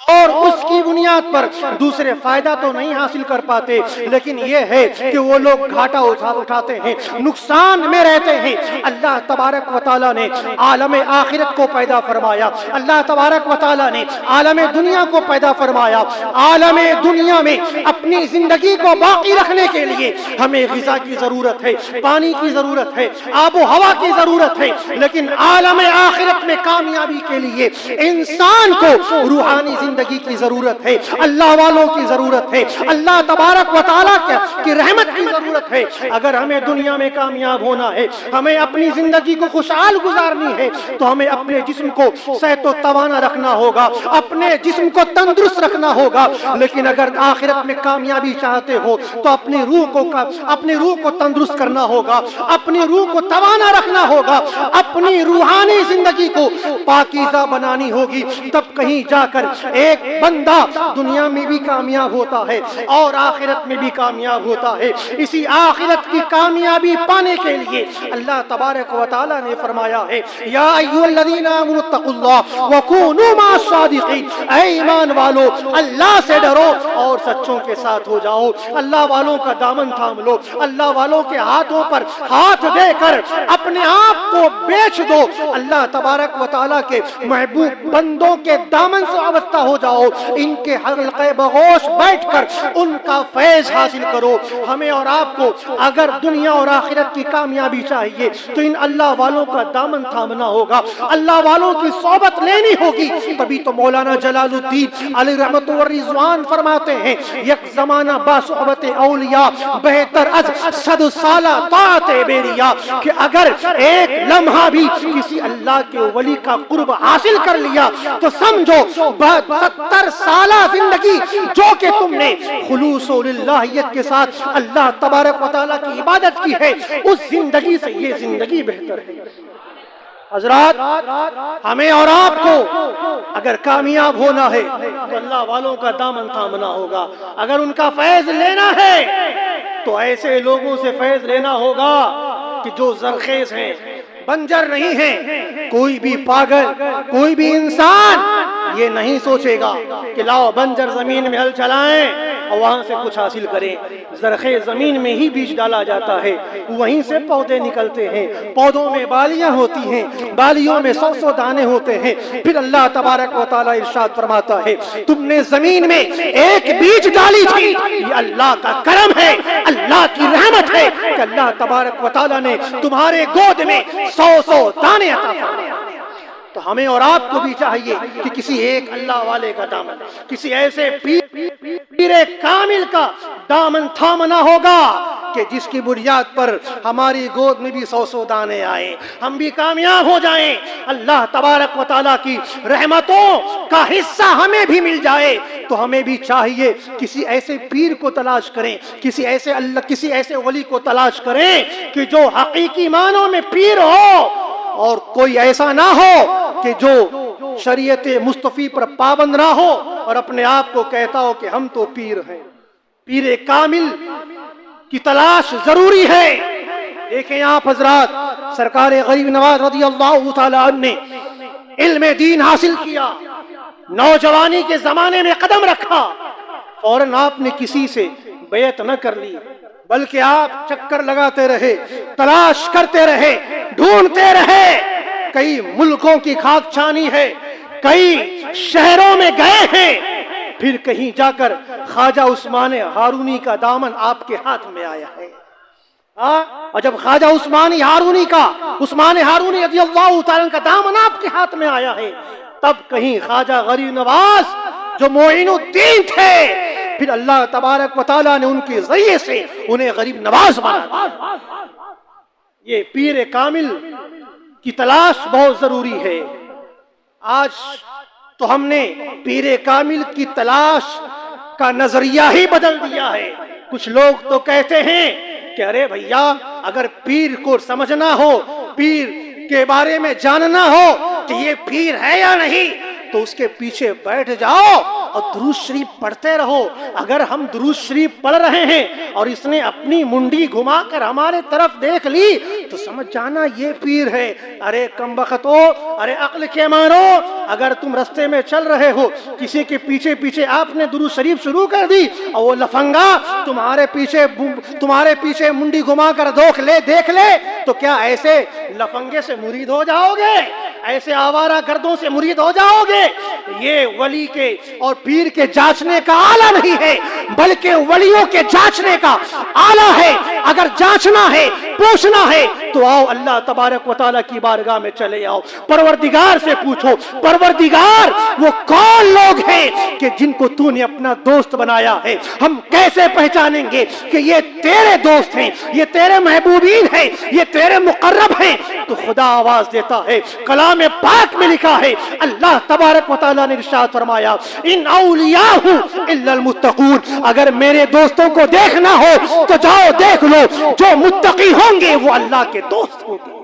اور اس کی بنیاد پر دوسرے فائدہ تو نہیں حاصل کر پاتے، لیکن یہ ہے کہ وہ لوگ گھاٹا اٹھاتے ہیں، نقصان میں رہتے ہیں۔ اللہ تبارک و تعالیٰ نے عالم آخرت کو پیدا فرمایا، اللہ تبارک و تعالیٰ نے عالم دنیا کو پیدا فرمایا۔ عالم دنیا میں اپنی زندگی کو باقی رکھنے کے لیے ہمیں غذا کی ضرورت ہے، پانی کی ضرورت ہے، آب و ہوا کی ضرورت ہے، لیکن عالم آخرت میں کامیابی کے لیے انسان کو روحانی زندگی کی ضرورت ہے، اللہ والوں کی ضرورت ہے، اللہ تبارک و تعالیٰ کی رحمت کی ضرورت ہے۔ اگر ہمیں دنیا میں کامیاب ہونا ہے، ہمیں اپنی زندگی کو خوشحال گزارنی ہے، تو ہمیں اپنے جسم کو صحت و توانا رکھنا ہوگا، اپنے جسم کو تندرست رکھنا ہوگا۔ لیکن اگر آخرت میں کامیابی چاہتے ہو تو اپنی روح کو تندرست کرنا ہوگا، اپنی روح کو توانا رکھنا ہوگا، اپنی روحانی زندگی کو پاکیزہ بنانی ہوگی، تب کہیں جا کر ایک بندہ دنیا میں بھی کامیاب ہوتا ہے اور آخرت میں بھی کامیاب ہوتا ہے۔ اسی آخرت کی کامیابی پانے کے لیے اللہ تبارک و تعالیٰ نے فرمایا ہے، یا ایھا الذین آمنوا اتقوا اللہ وکونوا مع الصادقین، اے ایمان والو اللہ سے ڈرو اور سچوں کے ساتھ ہو جاؤ، اللہ والوں کا دامن تھام لو، اللہ والوں کے ہاتھوں پر ہاتھ دے کر اپنے آپ کو بیچ دو، اللہ تبارک و تعالیٰ کے محبوب بندوں کے دامن سے وابستہ ہو جاؤ، ان کے حلقے بغوش بیٹھ کر ان کا فیض حاصل کرو۔ ہمیں اور آپ کو اگر دنیا اور آخرت کی کامیابی چاہیے تو ان اللہ والوں کا دامن تھامنا ہوگا، اللہ والوں کی صحبت لینی ہوگی، تبھی تو مولانا جلال الدین علی رحمت و رضوان فرماتے ہیں، یک زمانہ با صحبت اولیاء بہتر از 100 سالہ طاعت بیریا، کہ اگر ایک لمحہ بھی کسی اللہ کے ولی کا قرب حاصل کر لیا تو سمجھو 70 سالہ زندگی جو کہ تم نے خلوص و للہیت کے ساتھ اللہ تبارک و تعالیٰ کی عبادت کی ہے، اس زندگی سے یہ زندگی بہتر ہے۔ حضرات، ہمیں اور آپ کو اگر کامیاب ہونا ہے تو اللہ والوں کا دامن تھامنا ہوگا، اگر ان کا فیض لینا ہے تو ایسے لوگوں سے فیض لینا ہوگا کہ جو زرخیز ہیں، بنجر نہیں ہیں۔ کوئی بھی پاگل، کوئی بھی انسان یہ نہیں سوچے گا کہ لاؤ بنجر زمین میں ہل چلائیں اور وہاں سے کچھ حاصل کریں۔ زرخیز زمین میں ہی بیج ڈالا جاتا ہے، وہیں سے پودے نکلتے ہیں، پودوں میں بالیاں ہوتی ہیں، بالیوں میں 100 دانے ہوتے ہیں۔ پھر اللہ تبارک و تعالیٰ ارشاد فرماتا ہے، تم نے زمین میں ایک بیج ڈالی تھی، یہ اللہ کا کرم ہے، اللہ کی رحمت ہے کہ اللہ تبارک و تعالیٰ نے تمہارے گود میں 100 دانے عطا فرمائے۔ تو ہمیں اور آپ کو بھی چاہیے کہ کسی ایک اللہ والے کا دامن، کسی ایسے پیر کامل کا دامن تھامنا ہوگا کہ جس کی بنیاد پر ہماری گود میں بھی 100 دانے آئیں، ہم بھی کامیاب ہو جائیں، اللہ تبارک و تعالیٰ کی رحمتوں کا حصہ ہمیں بھی مل جائے۔ تو ہمیں بھی چاہیے کسی ایسے پیر کو تلاش کریں، کسی ایسے ولی کو تلاش کریں کہ جو حقیقی معنوں میں پیر ہو، اور کوئی ایسا نہ ہو کہ جو شریعت مصطفی پر پابند نہ ہو اور اپنے آپ کو کہتا ہو کہ ہم تو پیر ہیں۔ پیر کامل کی تلاش ضروری ہے۔ دیکھیں آپ حضرات، سرکار غریب نواز رضی اللہ تعالی عنہ نے علم دین حاصل کیا، نوجوانی کے زمانے میں قدم رکھا، فوراً آپ نے کسی سے بیعت نہ کر لی، بلکہ آپ چکر لگاتے رہے، تلاش کرتے رہے، ڈھونڈتے رہے، کئی ملکوں کی خاک چھانی ہے، کئی شہروں میں گئے ہیں، پھر کہیں جا کر خواجہ عثمان ہارونی کا دامن آپ کے ہاتھ میں آیا ہے۔ اور جب خواجہ عثمان ہارونی رضی اللہ تعالیٰ کا دامن آپ کے ہاتھ میں آیا ہے، تب کہیں خواجہ غریب نواز جو معین الدین تھے، پھر اللہ تبارک و تعالیٰ نے ان کے ذریعے سے انہیں غریب نواز بنا۔ یہ پیر کامل کی تلاش بہت ضروری ہے۔ آج تو ہم نے پیر کامل کی تلاش کا نظریہ ہی بدل دیا ہے۔ کچھ لوگ تو کہتے ہیں کہ ارے بھیا، اگر پیر کو سمجھنا ہو، پیر کے بارے میں جاننا ہو کہ یہ پیر ہے یا نہیں، تو اس کے پیچھے بیٹھ جاؤ اور درود شریف پڑھتے رہو۔ اگر ہم درود شریف پڑھ رہے ہیں اور اس نے اپنی منڈی گھما کر ہمارے طرف دیکھ لی تو سمجھ جانا یہ پیر ہے۔ ارے کمبختو، ارے عقل کے مارو، اگر تم رستے میں چل رہے ہو، کسی کے پیچھے پیچھے آپ نے درود شریف شروع کر دی اور وہ لفنگا تمہارے پیچھے منڈی گھما کر دیکھ لے تو کیا ایسے لفنگے سے مرید ہو جاؤ گے؟ ایسے آوارہ گردوں سے مرید ہو جاؤ گے؟ یہ ولی کے اور پیر کے جانچنے کا آلہ نہیں ہے، بلکہ ولیوں کے جانچنے کا آلہ ہے۔ اگر جانچنا ہے، پوچھنا ہے تو آؤ اللہ تبارک و تعالیٰ کی بارگاہ میں چلے آؤ، پروردگار سے پوچھو، پروردگار وہ کون لوگ ہیں کہ جن کو تو نے اپنا دوست بنایا ہے؟ ہم کیسے پہچانیں گے کہ یہ تیرے دوست ہیں، یہ تیرے محبوبین ہیں، یہ تیرے مقرب ہیں؟ تو خدا آواز دیتا ہے، کلام پاک میں لکھا ہے، اللہ تبارک و تعالیٰ نے ارشاد فرمایا، ان اولیاء الا المتقون، اگر میرے دوستوں کو دیکھنا ہو تو جاؤ دیکھ لو، جو متقی ہوں گے وہ اللہ کے دوست ہوں گے،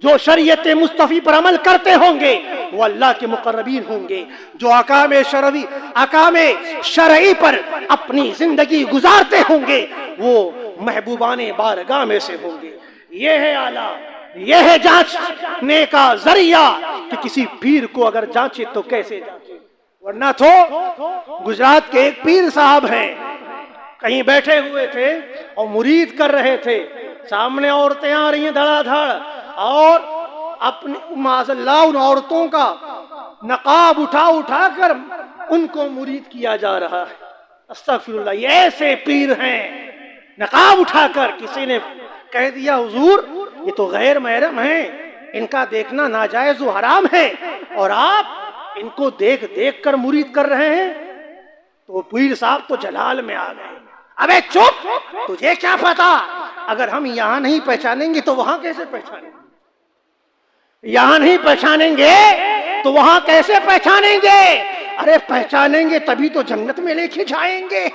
جو شریعت مصطفی پر عمل کرتے ہوں گے وہ اللہ کے مقربین ہوں گے، جو احکام شرعی پر اپنی زندگی گزارتے ہوں گے وہ محبوبان بارگاہ میں سے ہوں گے۔ یہ ہے اعلیٰ، یہ ہے جانچنے کا ذریعہ کہ کسی پیر کو اگر جانچے تو کیسے جانچے؟ ورنہ تو گجرات کے ایک پیر صاحب ہیں، کہیں بیٹھے ہوئے تھے اور مرید کر رہے تھے، سامنے عورتیں آ رہی ہیں دھڑا دھڑ، اور اپنے معاذ اللہ ان عورتوں کا نقاب اٹھا کر ان کو مرید کیا جا رہا ہے۔ استغفر اللہ، یہ ایسے پیر ہیں، نقاب اٹھا کر کسی نے کہہ دیا حضور یہ تو غیر محرم ہیں، ان کا دیکھنا ناجائز و حرام ہے، اور آپ ان کو دیکھ کر مرید کر رہے ہیں۔ تو پیر صاحب تو جلال میں آ گئے، ابے چپ، تجھے کیا پتا؟ اگر ہم یہاں نہیں پہچانیں گے تو وہاں کیسے پہچانیں گے؟ یہاں نہیں پہچانیں گے تو وہاں کیسے پہچانیں گے؟ ارے پہچانیں گے تبھی تو جنت میں لے کے جائیں گے۔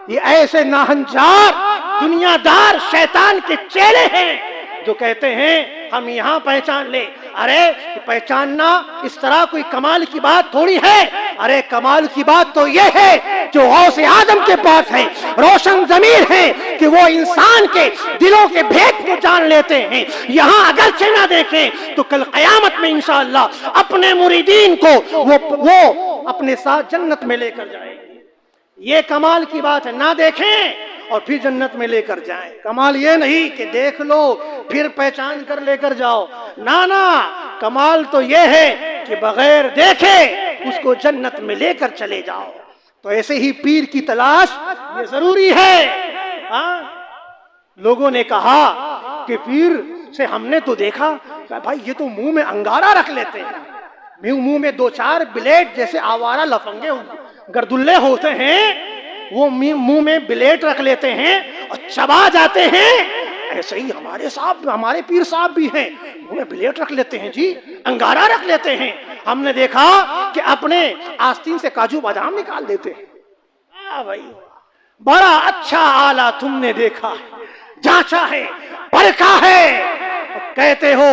یہ ایسے ناہنجار دنیا دار شیطان کے چیلے ہیں جو کہتے ہیں ہم یہاں پہچان لے۔ ارے پہچاننا اس طرح کوئی کمال کی بات تھوڑی ہے، ارے کمال کی بات تو یہ ہے جو غوث اعظم کے پاس ہے، روشن ضمیر ہے کہ وہ انسان کے دلوں کے بھید کو جان لیتے ہیں۔ یہاں اگرچہ نہ دیکھیں تو کل قیامت میں انشاءاللہ اپنے مریدین کو وہ اپنے ساتھ جنت میں لے کر جائیں گے۔ یہ کمال کی بات ہے، نہ دیکھیں اور پھر جنت میں لے کر جائیں۔ کمال یہ نہیں کہ دیکھ لو پھر پہچان کر لے کر جاؤ، نہ، کمال تو یہ ہے کہ بغیر دیکھے اس کو جنت میں لے کر چلے جاؤ۔ تو ایسے ہی پیر کی تلاش یہ ضروری ہے۔ لوگوں نے کہا کہ پیر سے ہم نے تو دیکھا کہ بھائی یہ تو منہ میں انگارہ رکھ لیتے ہیں، منہ میں دو چار بلیڈ جیسے آوارہ لفنگے گردلے ہوتے ہیں، وہ منہ میں بلیٹ رکھ لیتے ہیں اور چبا جاتے ہیں۔ ایسے ہی ہمارے پیر صاحب بھی ہیں، منہ میں بلیٹ رکھ لیتے ہیں، جی انگارہ رکھ لیتے ہیں۔ ہم نے دیکھا کہ اپنے آستین سے کاجو بادام نکال دیتے ہیں۔ بھائی بڑا اچھا آلہ تم نے دیکھا ہے، جانچا ہے، پرکھا ہے، کہتے ہو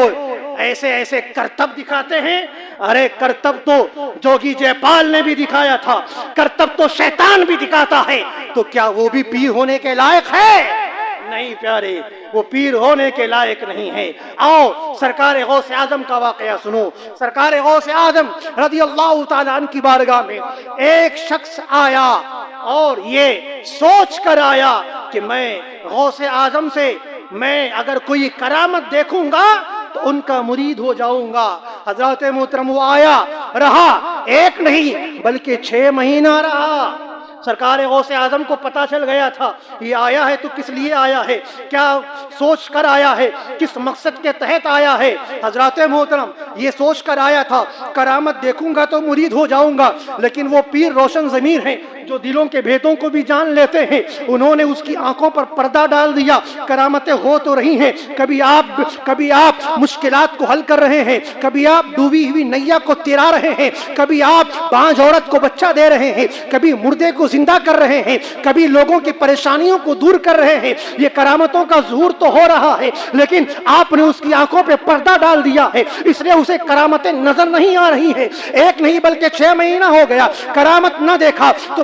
ایسے کرتب دکھاتے ہیں۔ ارے کرتب تو جوگی جے پال نے بھی دکھایا تھا، کرتب تو شیطان بھی دکھاتا ہے، تو کیا وہ بھی پیر ہونے کے لائق ہے؟ نہیں پیارے، وہ پیر ہونے کے لائق نہیں ہے۔ آؤ سرکار غوث اعظم کا واقعہ سنو۔ سرکار غوث اعظم رضی اللہ تعالیٰ عنہ کی بارگاہ میں ایک شخص آیا اور یہ سوچ کر آیا کہ میں غوث اعظم سے میں اگر کوئی کرامت دیکھوں گا تو ان کا مرید ہو جاؤں گا۔ حضرت محترم وہ آیا، رہا ایک نہیں بلکہ 6 مہینہ رہا۔ سرکار غوث اعظم کو پتا چل گیا تھا یہ آیا ہے تو کس لیے آیا ہے، کیا سوچ کر آیا ہے، کس مقصد کے تحت آیا ہے۔ حضرت محترم یہ سوچ کر آیا تھا کرامت دیکھوں گا تو مرید ہو جاؤں گا، لیکن وہ پیر روشن ضمیر ہیں جو دلوں کے بھیدوں کو بھی جان لیتے ہیں، انہوں نے اس کی آنکھوں پر پردہ ڈال دیا۔ کرامتیں ہو تو رہی ہیں، کبھی آپ مشکلات کو حل کر رہے ہیں، کبھی آپ ڈوبی ہوئی نیا کو تیرا رہے ہیں، کبھی آپ بانجھ عورت کو بچہ دے رہے ہیں، کبھی مردے کو زندہ کر رہے ہیں، کبھی لوگوں کی پریشانیوں کو دور کر رہے ہیں۔ یہ کرامتوں کا ظہور تو ہو رہا ہے، لیکن آپ نے اس کی آنکھوں پہ پردہ ڈال دیا ہے، اس لیے اسے کرامتیں نظر نہیں آ رہی ہیں۔ ایک نہیں بلکہ 6 مہینہ ہو گیا، کرامت نہ دیکھا تو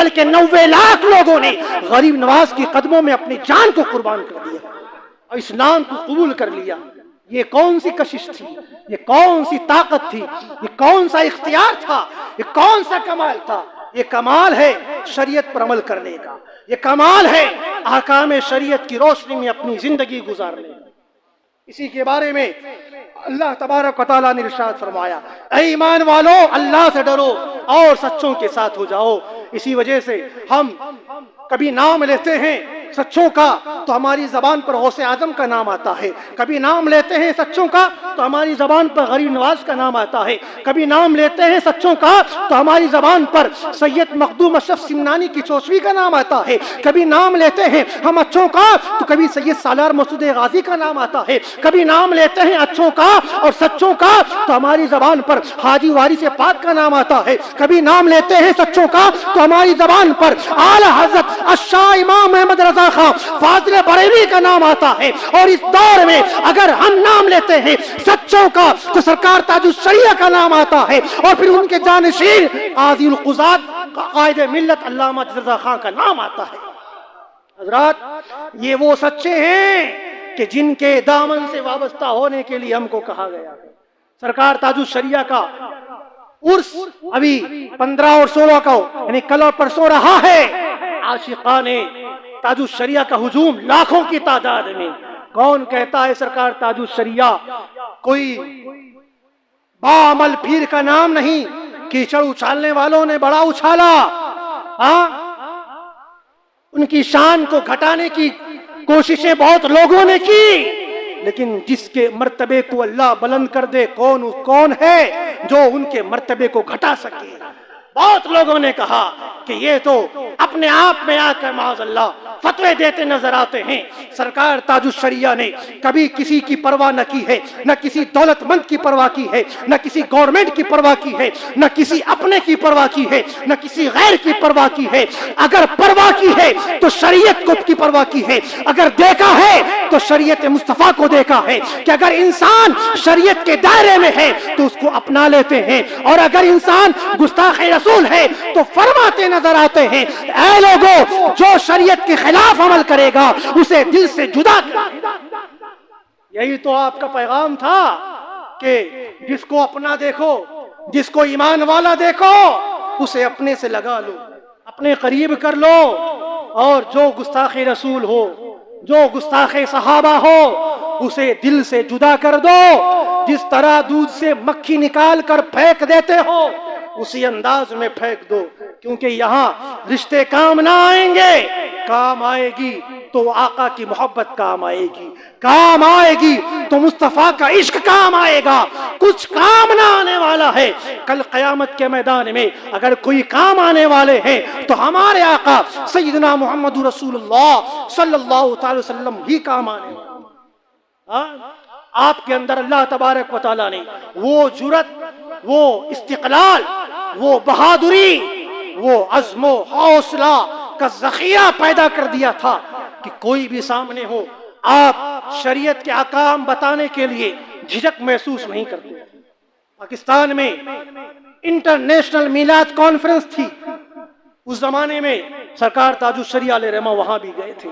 بلکہ 90 لاکھ لوگوں نے غریب نواز کی قدموں میں اپنی جان کو قربان کر دیا اور اسلام کو قبول کر لیا۔ یہ کون سی کشش تھی، یہ کون سی طاقت تھی، یہ کون سا اختیار تھا، یہ کون سا کمال تھا؟ یہ کمال ہے شریعت پر عمل کرنے کا، یہ کمال ہے احکام شریعت کی روشنی میں اپنی زندگی گزارنے کا۔ اسی کے بارے میں اللہ تبارک و تعالیٰ نے ارشاد فرمایا، اے ایمان والو اللہ سے ڈرو اور سچوں کے ساتھ ہو جاؤ۔ اسی وجہ سے ہم کبھی نام لیتے ہیں سچوں کا تو ہماری زبان پر غوث اعظم کا نام آتا ہے، کبھی نام لیتے ہیں سچوں کا تو ہماری زبان پر غریب نواز کا نام آتا ہے، کبھی نام لیتے ہیں سچوں کا تو ہماری زبان پر سید مخدوم اشرف سمنانی کی چوشوی کا نام آتا ہے، کبھی نام لیتے ہیں ہم اچھوں کا تو کبھی سید سالار مسعود غازی کا نام آتا ہے، کبھی نام لیتے ہیں اچھوں کا اور سچوں کا تو ہماری زبان پر حاجی وارث پاک کا نام آتا ہے، کبھی نام لیتے ہیں سچوں کا تو ہماری زبان پر اعلی حضرت الشاہ امام احمد رضا خان فاضل بریلوی کا نام آتا ہے۔ اور اس دور میں اگر ہم نام لیتے ہیں سچوں کا تو سرکار تاج الشریعہ کا نام آتا ہے، اور پھر ان کے جانشین قاضی القضات قائد ملت علامہ رضا خان کا نام آتا ہے۔ حضرات یہ وہ سچے ہیں کہ جن کے دامن سے وابستہ ہونے کے لیے ہم کو کہا گیا ہے۔ سرکار تاج الشریعہ کا عرس ابھی 15 اور 16 کا یعنی کل اور پرسوں رہا ہے۔ عاشقان تاج الشریعہ کا ہجوم لاکھوں کی تعداد میں۔ کون کہتا ہے سرکار تاج الشریعہ کوئی باعمل پیر کا نام نہیں؟ کیچڑ اچھالنے والوں نے بڑا اچھالا، ان کی شان کو گھٹانے کی کوششیں بہت لوگوں نے کی، لیکن جس کے مرتبے کو اللہ بلند کر دے کون ہے جو ان کے مرتبے کو گھٹا سکے؟ بہت لوگوں نے کہا کہ یہ تو اپنے آپ میں آ کر معاذ اللہ فتوے دیتے نظر آتے ہیں۔ سرکار تاج الشریعہ نے کبھی کسی کی پرواہ نہ کی ہے، نہ کسی دولت مند کی پرواہ کی ہے، نہ کسی گورنمنٹ کی پرواہ کی ہے، نہ کسی اپنے کی پرواہ کی ہے، نہ کسی غیر کی پرواہ کی ہے۔ اگر پرواہ کی ہے تو شریعت کو کی پرواہ کی ہے، اگر دیکھا ہے تو شریعت مصطفیٰ کو دیکھا ہے کہ اگر انسان شریعت کے دائرے میں ہے تو اس کو اپنا لیتے ہیں، اور اگر انسان گستاخ رسول ہے تو فرماتے نظر آتے ہیں، اے لوگوں جو شریعت کے خلاف عمل کرے گا اسے دل سے جدا کر۔ یہی تو آپ کا پیغام تھا کہ جس کو اپنا دیکھو، جس کو ایمان والا دیکھو اسے اپنے سے لگا لو، اپنے قریب کر لو، اور جو گستاخ رسول ہو، جو گستاخ صحابہ ہو اسے دل سے جدا کر دو۔ جس طرح دودھ سے مکھی نکال کر پھینک دیتے ہو اسی انداز میں پھینک دو، کیونکہ یہاں رشتے کام نہ آئیں گے، کام آئے گی تو آقا کی محبت کام آئے گی، کام آئے گی تو مصطفیٰ کا عشق کام آئے گا۔ کچھ کام نہ آنے والا ہے کل قیامت کے میدان میں، اگر کوئی کام آنے والے ہیں تو ہمارے آقا سیدنا محمد رسول اللہ صلی اللہ تعالی وسلم ہی کام آنے والے۔ آپ کے اندر اللہ تبارک و تعالیٰ نے وہ جرأت، وہ استقلال، وہ بہادری، وہ عزم و حوصلہ کا ذخیرہ پیدا کر دیا تھا کہ کوئی بھی سامنے ہو آپ شریعت کے احکام بتانے کے لیے جھجک محسوس نہیں کرتے۔ پاکستان میں انٹرنیشنل میلاد کانفرنس تھی، اس زمانے میں سرکار تاج الشریعہ علیہ رحمہ وہاں بھی گئے تھے،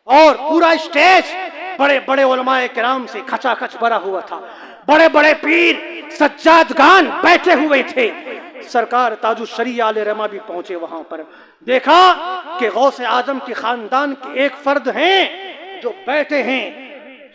اور پورا اسٹیج بڑے بڑے علماء کرام سے کھچا کھچ بھرا ہوا تھا، بڑے بڑے پیر سجادگان بیٹھے ہوئے تھے۔ سرکار تاج الشریعہ علیہ رحمہ بھی پہنچے وہاں پر، دیکھا کہ غوث اعظم کے خاندان کے ایک فرد ہیں جو بیٹھے ہیں،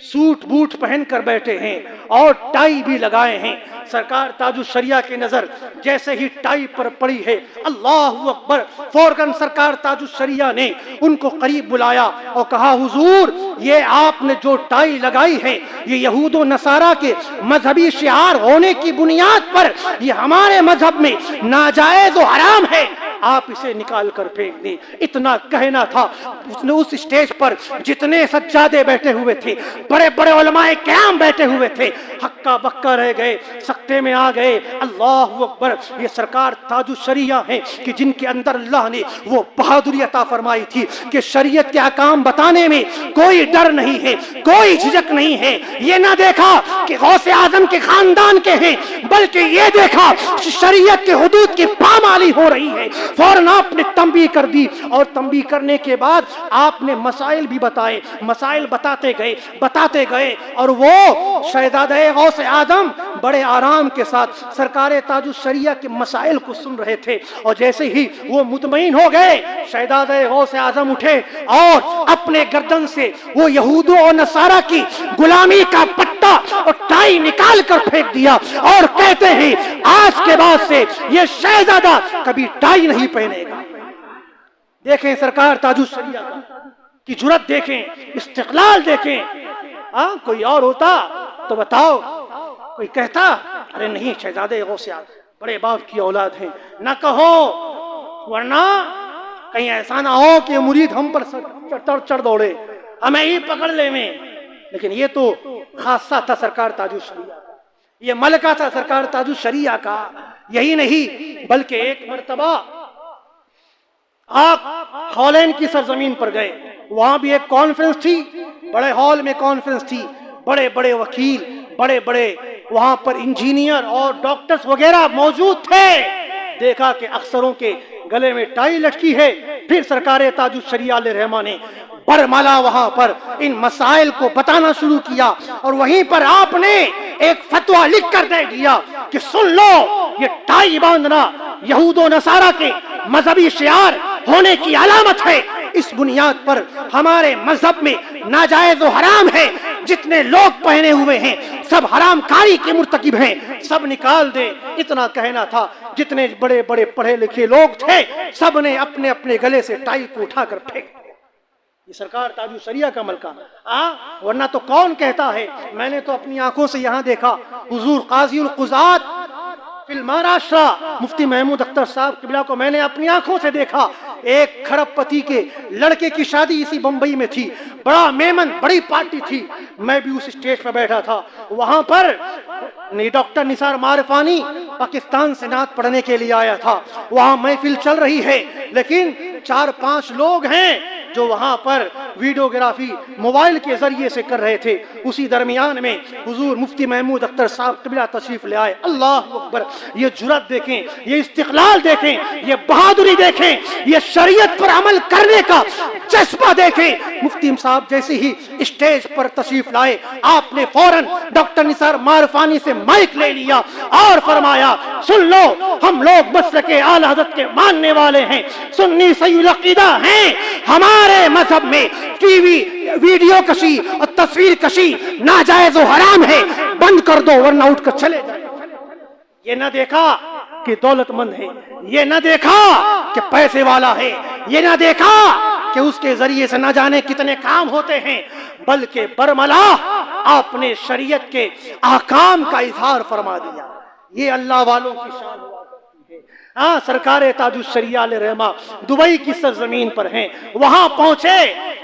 سوٹ بوٹ پہن کر بیٹھے ہیں اور ٹائی بھی لگائے ہیں۔ سرکار تاج الشریعہ کی نظر جیسے ہی ٹائی پر پڑی ہے، اللہ اکبر، فوراً سرکار تاج الشریعہ نے ان کو قریب بلایا اور کہا، حضور یہ آپ نے جو ٹائی لگائی ہے یہ یہود و نصارہ کے مذہبی شعار ہونے کی بنیاد پر یہ ہمارے مذہب میں ناجائز و حرام ہے، آپ اسے نکال کر پھینک دیں۔ اتنا کہنا تھا، اس نے اس اسٹیج پر جتنے سجادے بیٹھے ہوئے تھے، بڑے بڑے علماء کرام بیٹھے ہوئے تھے، ہکا بکا رہ گئے، سکتے میں آ گئے۔ اللہ اکبر، یہ سرکار تاج الشریعہ ہیں کہ جن کے اندر اللہ نے وہ بہادری عطا فرمائی تھی کہ شریعت کے احکام بتانے میں کوئی ڈر نہیں ہے، کوئی جھجک نہیں ہے۔ یہ نہ دیکھا کہ غوث اعظم کے خاندان کے ہیں، بلکہ یہ دیکھا شریعت کے حدود کی پامالی ہو رہی ہے، فوراً آپ نے تنبیہ کر دی، اور تنبیہ کرنے کے بعد آپ نے مسائل بھی بتائے، مسائل بتاتے گئے، اور وہ شہزادہ غوث اعظم بڑے آرام کے ساتھ سرکار تاج الشریعہ کے مسائل کو سن رہے تھے، اور جیسے ہی وہ مطمئن ہو گئے، شہزادہ غوث اعظم اٹھے اور اپنے گردن سے وہ یہودوں اور نصارہ کی غلامی کا پٹا اور ٹائی نکال کر پھینک دیا، اور کہتے ہیں آج کے بعد سے یہ شہزادہ کبھی ٹائی نہیں پہنے گا۔ دیکھیں سرکار تاج الشریعہ کی جرات، دیکھیں استقلال، دیکھیں۔ کوئی اور ہوتا تو بتاؤ، کوئی کہتا ارے نہیں شہزادے غوث اعظم بڑے باپ کی اولاد ہیں، نہ کہو، ورنہ کہیں ایسا نہ ہو کہ مرید ہم پر چڑھ دوڑے، ہمیں ہی پکڑ لے میں۔ لیکن یہ تو خاصہ تھا سرکار تاج الشریعہ، یہ ملکہ تھا سرکار تاج الشریعہ کا۔ یہی نہیں بلکہ ایک مرتبہ آپ ہالینڈ کی سرزمین پر گئے، وہاں بھی ایک کانفرنس تھی، بڑے ہال میں کانفرنس تھی، بڑے بڑے وکیل، بڑے بڑے وہاں پر انجینئر اور ڈاکٹرز وغیرہ موجود تھے۔ دیکھا کہ افسروں کے گلے میں ٹائی لٹکی ہے، پھر سرکار تاج الشریعہ علیہ رحمہ نے برملا وہاں پر ان مسائل کو بتانا شروع کیا، اور وہیں پر آپ نے ایک فتویٰ لکھ کر دے دیا کہ سن لو، یہ ٹائی باندھنا یہود و نصارہ کے مذہبی شعار ہونے کی علامت ہے، اس بنیاد پر ہمارے مذہب میں ناجائز و حرام ہے، جتنے لوگ پہنے ہوئے ہیں سب حرام کاری کے مرتکب ہیں، سب نکال دیں۔ اتنا کہنا تھا، جتنے بڑے بڑے پڑھے لکھے لوگ تھے سب نے اپنے اپنے گلے سے ٹائی کو اٹھا کر پھینک۔ یہ سرکار تاج الشریعہ کا ملکہ، ورنہ تو کون کہتا ہے؟ میں نے تو اپنی آنکھوں سے یہاں دیکھا، حضور قاضی القضات فی المہاراشٹر مفتی محمود اختر صاحب قبلہ کو میں نے اپنی آنکھوں سے دیکھا، ایک کھرب پتی کے لڑکے کی شادی اسی بمبئی میں تھی، بڑا میمن، بڑی پارٹی تھی، میں بھی اس اسٹیج پر بیٹھا تھا، وہاں پر ڈاکٹر نثار معرفانی پاکستان سے نعت پڑھنے کے لیے آیا تھا، وہاں محفل چل رہی ہے، لیکن 4-5 لوگ ہیں جو وہاں پر ویڈیوگرافی موبائل کے ذریعے سے کر رہے تھے۔ اسی درمیان میں حضور مفتی محمود اختر صاحب قبلہ تشریف لے آئے۔ اللہ اکبر! یہ جرأت دیکھیں، یہ استقلال دیکھیں، یہ بہادری دیکھیں، یہ شریعت پر عمل کرنے کا جذبہ دیکھیں۔ مفتی صاحب جیسے ہی اسٹیج پر تشریف لائے، آپ نے فوراً ڈاکٹر نثار معرفانی سے مائک لے لیا اور فرمایا سن لو، ہم لوگ مسلک اعلی حضرت کے ماننے والے ہیں، سنی صحیح العقیدہ ہیں، ہمارے مذہب میں ٹی وی ویڈیو کشی اور تصویر کشی ناجائز و حرام ہے، بند کر دو ورنہ اٹھ کر چلے جائیں۔ یہ نہ دیکھا کہ دولت مند ہے، یہ نہ دیکھا کہ پیسے والا ہے، یہ نہ دیکھا کہ اس کے ذریعے سے نہ جانے کتنے کام ہوتے ہیں، بلکہ برملا آپ نے شریعت کے احکام کا اظہار فرما دیا۔ یہ اللہ والوں کی شان ہوا کرتی ہے۔ سرکار تاج الشریعہ علیہ رحمہ دبئی کی سرزمین پر ہیں، وہاں پہنچے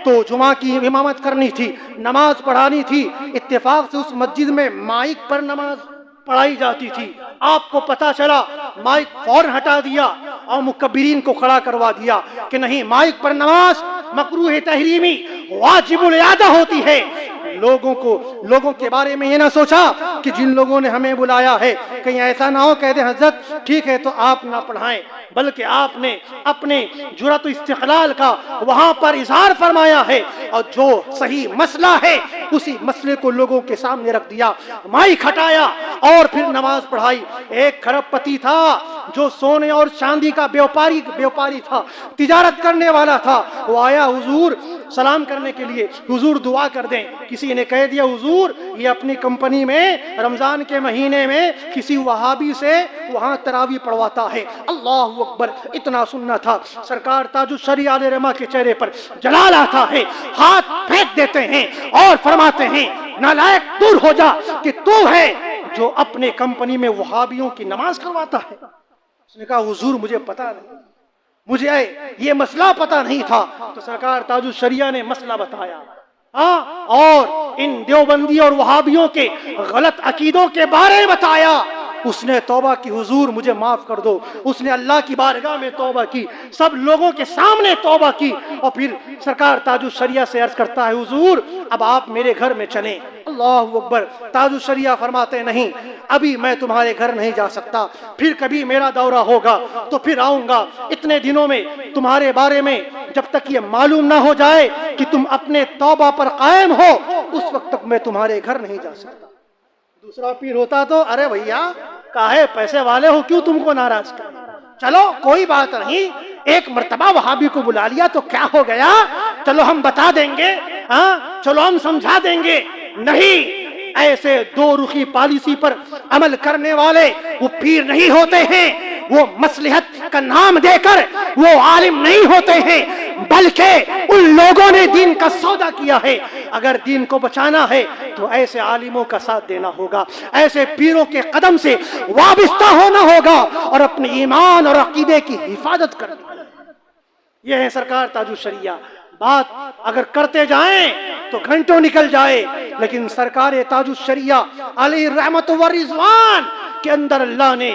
تو جمعہ کی امامت کرنی تھی، نماز پڑھانی تھی، اتفاق سے اس مسجد میں مائک پر نماز پڑھائی جاتی تھی، آپ کو پتا چلا، مائک فوراً ہٹا دیا اور مکبرین کو کھڑا کروا دیا کہ نہیں، مائک پر نماز مکروہ تحریمی واجب الاعادہ ہوتی ہے۔ لوگوں کے بارے میں یہ نہ سوچا کہ جن لوگوں نے ہمیں بلایا ہے کہیں ایسا نہ ہو کہہ دیں حضرت ٹھیک ہے تو آپ نہ پڑھائیں، بلکہ آپ نے اپنے جرأت و استقلال کا وہاں پر اظہار فرمایا ہے، اور جو صحیح مسئلہ ہے اسی مسئلے کو لوگوں کے سامنے رکھ دیا، مائک ہٹایا اور پھر نماز پڑھائی۔ ایک کھرب پتی تھا جو سونے اور چاندی کا بیوپاری تھا، تجارت کرنے والا تھا، وہ آیا حضور سلام کرنے کے لیے، حضور دعا کر دیں۔ کسی نے کہہ دیا حضور یہ اپنی کمپنی میں رمضان کے مہینے میں کسی وہابی سے وہاں تراویح پڑھواتا ہے۔ اللہ اکبر! اتنا سننا تھا، سرکار تاج الشریعہ علیہ رحمہ کے چہرے پر جلال آتا ہے، ہاتھ پھینک دیتے ہیں اور فرماتے ہیں نالائق دور ہو جا کہ تو ہے جو اپنے کمپنی میں وہابیوں کی نماز کرواتا ہے۔ اس نے کہا حضور مجھے پتا نہیں، مجھے یہ مسئلہ پتا نہیں تھا۔ تو سرکار تاج الشریعہ نے مسئلہ بتایا اور ان دیوبندی اور وہابیوں کے غلط عقیدوں کے بارے میں بتایا۔ اس نے توبہ کی، حضور مجھے معاف کر دو. اس نے اللہ کی بارگاہ میں توبہ کی، سب لوگوں کے سامنے توبہ کی، اور پھر سرکار تاج الشریعہ سے عرض کرتا ہے حضور اب آپ میرے گھر میں چلیں. اللہ اکبر. تاج الشریعہ فرماتے نہیں ابھی میں تمہارے گھر نہیں جا سکتا، پھر کبھی میرا دورہ ہوگا تو پھر آؤں گا. اتنے دنوں میں تمہارے بارے میں جب تک یہ معلوم نہ ہو جائے کہ تم اپنے توبہ پر قائم ہو اس وقت تک میں تمہارے گھر نہیں جا سکتا. دوسرا پیر ہوتا تو ارے بھیا کاہے پیسے والے ہو کیوں تم کو ناراض کر، چلو کوئی بات نہیں، ایک مرتبہ وہابی کو بلا لیا تو کیا ہو گیا، چلو ہم بتا دیں گے، ہاں چلو ہم سمجھا دیں گے. نہیں، ایسے دو رخی پالیسی پر عمل کرنے والے وہ پیر نہیں ہوتے ہیں، وہ مصلحت کا نام دے کر وہ عالم نہیں ہوتے ہیں، بلکہ ان لوگوں نے دین کا سودا کیا ہے. اگر دین کو بچانا ہے تو ایسے عالموں کا ساتھ دینا ہوگا، ایسے پیروں کے قدم سے وابستہ ہونا ہوگا اور اپنے ایمان اور عقیدے کی حفاظت کرنی ہوگی. یہ ہے سرکار تاج الشریعہ. بات اگر کرتے جائیں تو گھنٹوں نکل جائے، لیکن سرکار تاج الشریعہ علیہ رحمت و رضوان کے اندر اللہ نے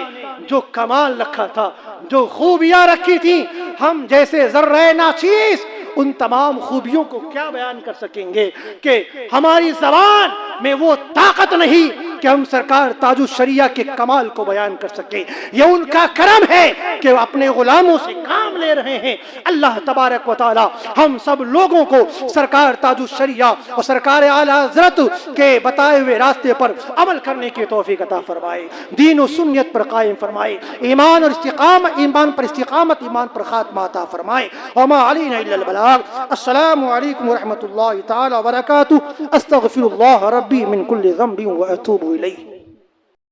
جو کمال رکھا تھا، جو خوبیاں رکھی تھی، ہم جیسے ذرہ ناچیز ان تمام خوبیوں کو کیا بیان کر سکیں گے کہ ہماری زبان میں وہ طاقت نہیں کہ ہم سرکار تاج الشریعہ کے کمال کو بیان کر سکیں. یہ ان کا کرم ہے کہ اپنے غلاموں سے کام لے رہے ہیں. اللہ تبارک و تعالی ہم سب لوگوں کو سرکار تاج الشریعہ اور سرکار اعلی حضرت کے بتائے ہوئے راستے پر عمل کرنے کی توفیق عطا فرمائے، دین و سنت پر قائم فرمائے، ایمان پر استقامت، ایمان پر خاتمہ عطا فرمائے. وما علینا الا البلاغ. السلام علیکم ورحمۃ اللہ تعالی وبرکاتہ. استغفر اللہ ربی من کل ذنب واتوب الیہ.